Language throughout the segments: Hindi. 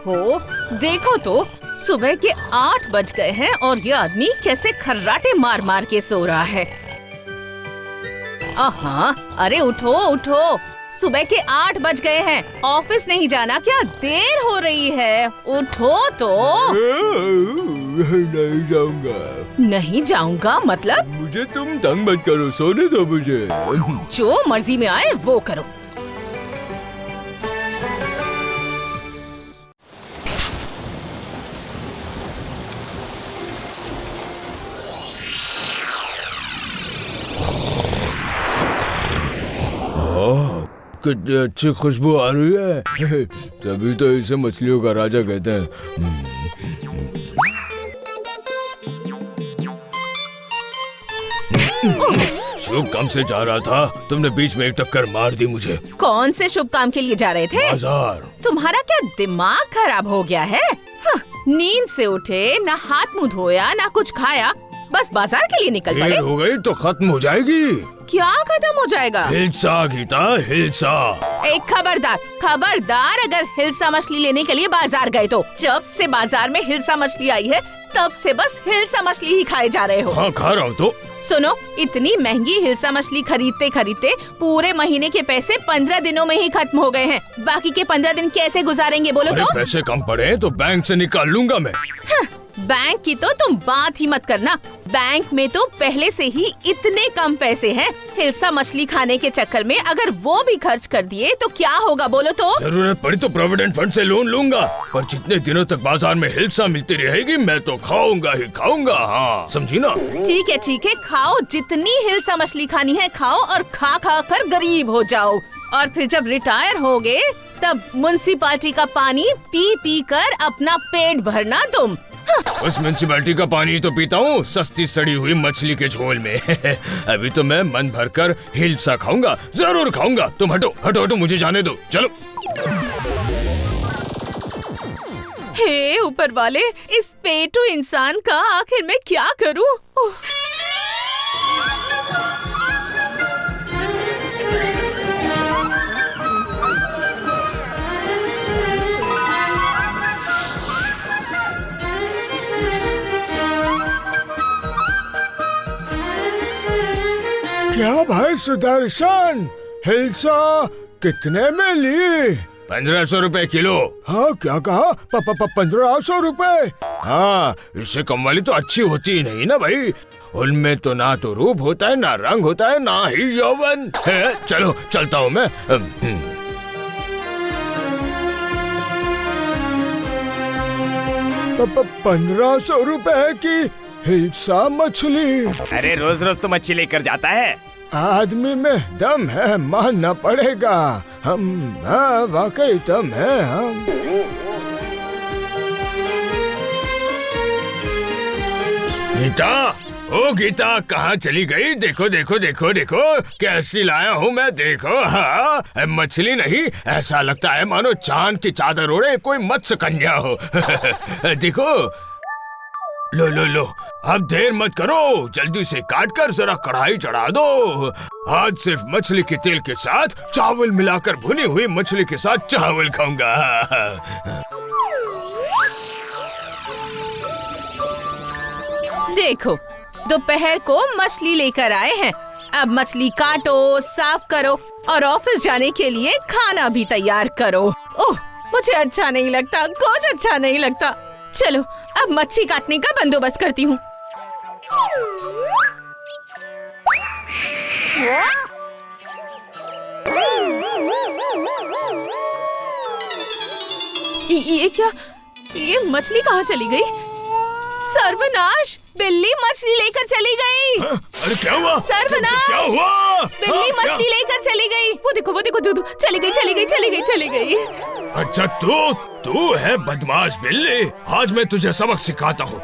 ओहो, देखो तो सुबह के 8 बज गए हैं और ये आदमी कैसे खर्राटे मार मार के सो रहा है। आहा, अरे उठो उठो, सुबह के 8 बज गए हैं, ऑफिस नहीं जाना क्या? देर हो रही है, उठो तो। नहीं जाऊंगा। नहीं जाऊंगा मतलब? मुझे तुम तंग मत करो, सोने दो मुझे। जो मर्जी में आए वो करो। कितनी अच्छी खुशबू आ रही है। तभी तो इसे मछलियों का राजा कहते हैं। शुभ काम से जा रहा था, तुमने बीच में एक टक्कर मार दी मुझे। कौन से शुभ काम के लिए जा रहे थे? बाजार। तुम्हारा क्या दिमाग खराब हो गया है? हाँ, नींद से उठे, ना हाथ मुंह धोया, ना कुछ खाया, बस बाजार के लिए निकल पड़े। देर हो गई तो खत्म हो जाएगी। क्या खत्म हो जाएगा? हिल्सा गीता, हिल्सा। एक खबरदार, खबरदार, अगर हिल्सा मछली लेने के लिए बाजार गए तो जब से बाजार में हिल्सा मछली आई है तब से बस हिल्सा मछली ही खाए जा रहे हो। हाँ, खा रहा हूँ तो। सुनो, इतनी महंगी हिल्सा मछली खरीदते खरीदते पूरे महीने के पैसे 15 दिनों में ही खत्म हो गए हैं। बाकी के 15 दिन कैसे गुजारेंगे बोलो अरे तो? पैसे कम पड़े तो बैंक से निकाल लूंगा मैं। बैंक की तो तुम बात ही मत करना, बैंक में तो पहले से ही इतने कम पैसे हैं। हिल्सा मछली खाने के चक्कर में अगर वो भी खर्च कर दिए तो क्या होगा बोलो तो? जरूरत पड़ी तो प्रोविडेंट फंड से लोन लूंगा, पर जितने दिनों तक बाजार में हिल्सा मिलती रहेगी मैं तो खाऊंगा ही खाऊंगा। हाँ, समझी ना? ठीक है, खाओ, जितनी हिल्सा मछली खानी है खाओ और खा खा कर गरीब हो जाओ। और फिर जब रिटायर होगे तब म्युनिसिपैलिटी का पानी पी पी कर अपना पेट भरना तुम। उस म्युनिसिपैलिटी का पानी तो पीता हूँ सस्ती सड़ी हुई मछली के झोल में। अभी तो मैं मन भरकर हिल्सा खाऊंगा, जरूर खाऊंगा। तुम हटो हटो हटो, मुझे जाने दो, चलो। हे ऊपर वाले, इस पेटू इंसान का आखिर मैं क्या करूं? क्या भाई सुदर्शन, हिल्सा कितने में ली? 1500 रुपए किलो। हाँ, क्या कहा? 1500 रुपए? हाँ, इससे कम वाली तो अच्छी होती ही नहीं ना भाई। उनमें तो ना तो रूप होता है, ना रंग होता है, ना ही यौवन है। चलो चलता हूँ मैं। 1500 रुपए की हिल्सा मछली? अरे रोज रोज तो मच्छी लेकर जाता है। आदमी में दम है, मानना पड़ेगा। हम, हाँ, वाकई दम है हम। गीता, ओ गीता, कहाँ चली गई? देखो देखो देखो देखो, कैसी लाया हूँ मैं, देखो। हाँ, मछली नहीं, ऐसा लगता है मानो चांद की चादर ओढ़े कोई मत्स्य कन्या हो। देखो, लो लो लो, अब देर मत करो, जल्दी से काट कर जरा कढ़ाई चढ़ा दो। आज सिर्फ मछली के तेल के साथ चावल मिलाकर भुनी हुई मछली के साथ चावल खाऊंगा। देखो, दोपहर को मछली लेकर आए हैं, अब मछली काटो, साफ करो और ऑफिस जाने के लिए खाना भी तैयार करो। ओह, मुझे अच्छा नहीं लगता, कुछ अच्छा नहीं लगता। चलो, अब मच्छी काटने का बंदोबस्त करती हूँ। ये क्या? ये मछली कहाँ चली गई? सर्वनाश, बिल्ली मछली लेकर चली गई। अरे क्या हुआ? सर्वनाश, क्या हुआ? बिल्ली मछली लेकर चली गई। वो देखो दू, चली गई। अच्छा, तू है बदमाश बिल्ली, आज मैं तुझे सबक सिखाता हूँ।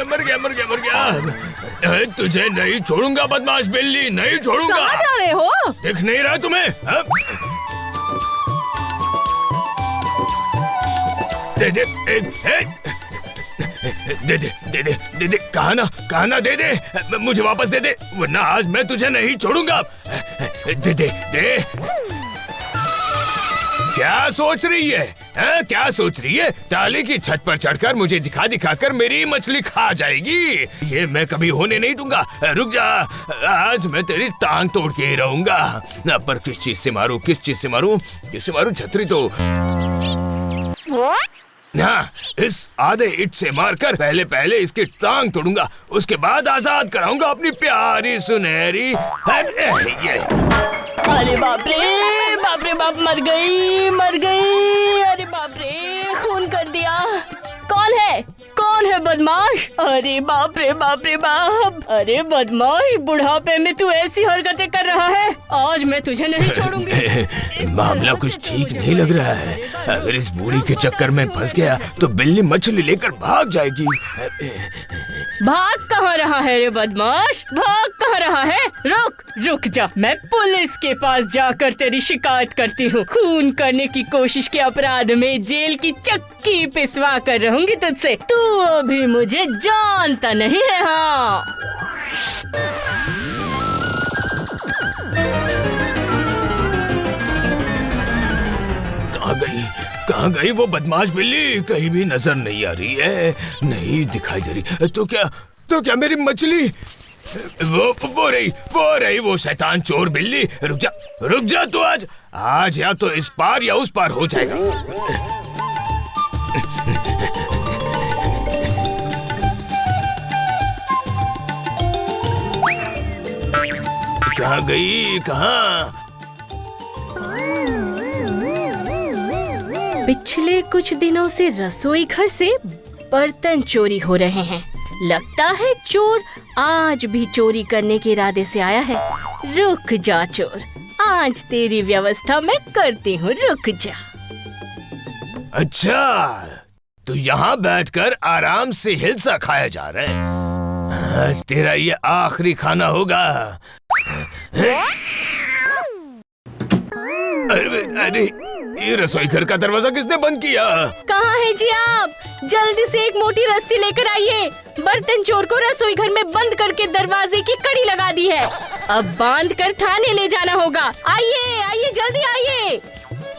मर गया। तुझे नहीं छोड़ूंगा बदमाश बिल्ली, नहीं छोड़ूंगा। कहाँ जा रहे हो? दिख नहीं रहा तुम्हें? दे दे दे दे दे दे दे, कहा ना दे दे, मुझे वापस दे दे, वरना आज मैं तुझे नहीं छोड़ूंगा। दे दे दे। क्या सोच रही है? क्या सोच रही है? टाली की छत पर चढ़कर मुझे दिखा दिखाकर मेरी मछली खा जाएगी। ये मैं कभी होने नहीं दूंगा। रुक जा, आज मैं तेरी टांग तोड़ के ही रहूंगा। पर किस चीज से मारूं? किससे मारूं? छतरी तो हाँ, इस आधे ईंट से मारकर पहले इसकी टांग तोड़ूंगा, उसके बाद आजाद कराऊंगा अपनी प्यारी सुनहरी। ये अरे बाप रे बाप, मर गई। अरे बाप रे, खून कर दिया। कौन है बदमाश? अरे बाप रे बाप। अरे बदमाश, बुढ़ापे में तू ऐसी हरकतें कर रहा है, आज मैं तुझे नहीं छोड़ूंगी। मामला कुछ ठीक नहीं लग रहा है। अगर इस बूढ़ी के चक्कर में फंस गया तो बिल्ली मछली लेकर भाग जाएगी। भाग कहाँ रहा है रे बदमाश? भाग कहाँ रहा है? रुक जा, मैं पुलिस के पास जाकर तेरी शिकायत करती हूँ। खून करने की कोशिश के अपराध में जेल की चक्की पिसवा कर रहूंगी तुझसे। तू अभी मुझे जानता नहीं है। हाँ, कहाँ गई वो बदमाश बिल्ली? कहीं भी नजर नहीं आ रही है, नहीं दिखाई दे रही। तो क्या मेरी मछली? वो रही वो शैतान चोर बिल्ली। रुक जा तू, आज या तो इस पार या उस पार हो जाएगा। कहाँ गई? पिछले कुछ दिनों से रसोई घर से बर्तन चोरी हो रहे हैं। लगता है चोर आज भी चोरी करने के इरादे से आया है। रुक जा चोर, आज तेरी व्यवस्था मैं करती हूँ, रुक जा। अच्छा, तो यहाँ बैठकर आराम से हिलसा खाया जा रहा है। आज तेरा ये आखिरी खाना होगा। अरे ये रसोई घर का दरवाजा किसने बंद किया? कहाँ है जी आप? जल्दी से एक मोटी रस्सी लेकर आइए। बर्तन चोर को रसोई घर में बंद करके दरवाजे की कड़ी लगा दी है। अब बांध कर थाने ले जाना होगा। आइए जल्दी आइए।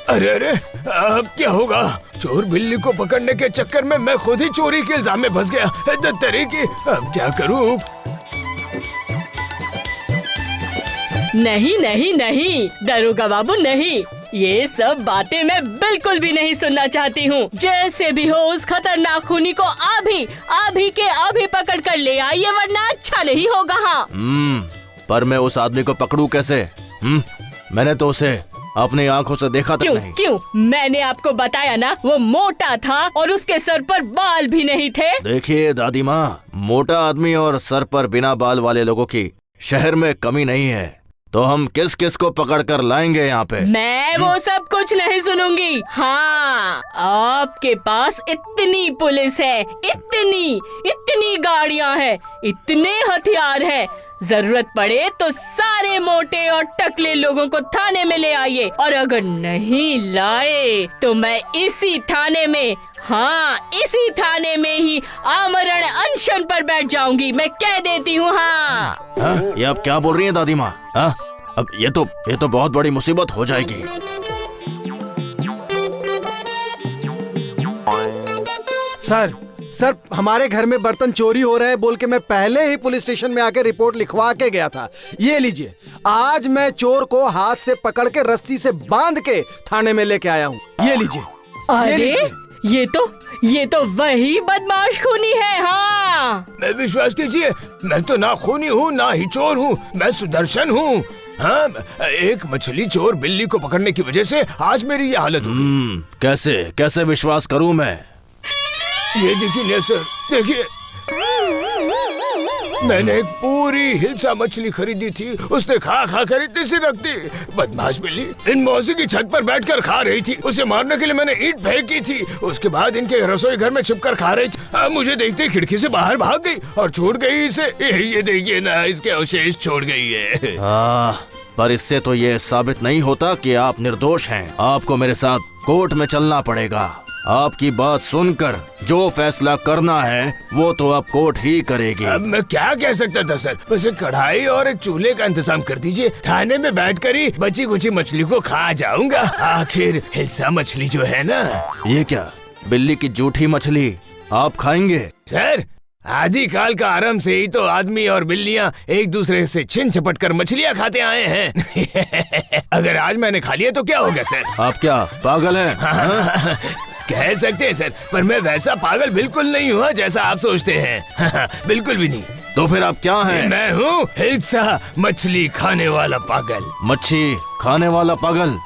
अरे अब क्या होगा? चोर बिल्ली को पकड़ने के चक्कर में मैं खुद ही चोरी के इल्जाम में फंस गया। अब क्या करूँ? नहीं, दरोगा बाबू नहीं, ये सब बातें मैं बिल्कुल भी नहीं सुनना चाहती हूँ। जैसे भी हो उस खतरनाक खूनी को अभी पकड़ कर ले आइए, वरना अच्छा नहीं होगा। हाँ, पर मैं उस आदमी को पकड़ूं कैसे? मैंने तो उसे अपनी आंखों से देखा तक नहीं। क्यों? मैंने आपको बताया ना, वो मोटा था और उसके सर पर बाल भी नहीं थे। देखिए दादी माँ, मोटा आदमी और सर पर बिना बाल वाले लोगों की शहर में कमी नहीं है, तो हम किस को पकड़ कर लाएंगे यहाँ पे? मैं वो सब कुछ नहीं सुनूंगी। हाँ, आपके पास इतनी पुलिस है, इतनी गाड़ियाँ हैं, इतने हथियार हैं, जरूरत पड़े तो सारे मोटे और टकले लोगों को थाने में ले आइए, और अगर नहीं लाए तो मैं इसी थाने में ही आमरण अनशन पर बैठ जाऊंगी। मैं कह देती हूँ। हाँ, ये आप क्या बोल रही हैं दादी माँ? अब ये तो बहुत बड़ी मुसीबत हो जाएगी। सर, हमारे घर में बर्तन चोरी हो रहे हैं बोल के मैं पहले ही पुलिस स्टेशन में आके रिपोर्ट लिखवा के गया था। ये लीजिए, आज मैं चोर को हाथ से पकड़ के रस्सी से बांध के थाने में लेके आया हूँ। ये लीजिए। अरे ये तो वही बदमाश खूनी है। हाँ, मैं विश्वास कीजिए, मैं तो ना खूनी हूँ ना ही चोर हूँ, मैं सुदर्शन हूँ। हाँ, एक मछली चोर बिल्ली को पकड़ने की वजह से आज मेरी ये हालत हुई। कैसे विश्वास करूँ मैं? ये देखिए सर, देखिए, मैंने एक पूरी हिल्सा मछली खरीदी थी, उसने खा कर इतनी सी रख दी। बदमाश बिल्ली इन मौसी की छत पर बैठकर खा रही थी, उसे मारने के लिए मैंने ईंट फेंकी थी, उसके बाद इनके रसोई घर में छिपकर खा रही थी। मुझे देखते खिड़की से बाहर भाग गई और छोड़ गई इसे। ये देखिए ना, इसके अवशेष छोड़ गई है। पर इससे तो ये साबित नहीं होता कि आप निर्दोष हैं। आपको मेरे साथ कोर्ट में चलना पड़ेगा। आपकी बात सुनकर जो फैसला करना है वो तो अब कोर्ट ही करेगी। अब मैं क्या कह सकता था सर, बस एक कढ़ाई और एक चूल्हे का इंतजाम कर दीजिए। थाने में बैठकर ही बची कुची मछली को खा जाऊंगा। आखिर हिल्सा मछली जो है ना। ये क्या, बिल्ली की जूठी मछली आप खाएंगे? सर, आदि काल का आरंभ से ही तो आदमी और बिल्लियां एक दूसरे से छिन झपट कर मछलियां खाते आए हैं। अगर आज मैंने खा लिया तो क्या होगा सर? आप क्या पागल हैं? कह सकते हैं सर, पर मैं वैसा पागल बिल्कुल नहीं हुआ जैसा आप सोचते हैं। बिल्कुल भी नहीं। तो फिर आप क्या हैं? मैं हूँ हिल्सा मछली खाने वाला पागल। मच्छी खाने वाला पागल।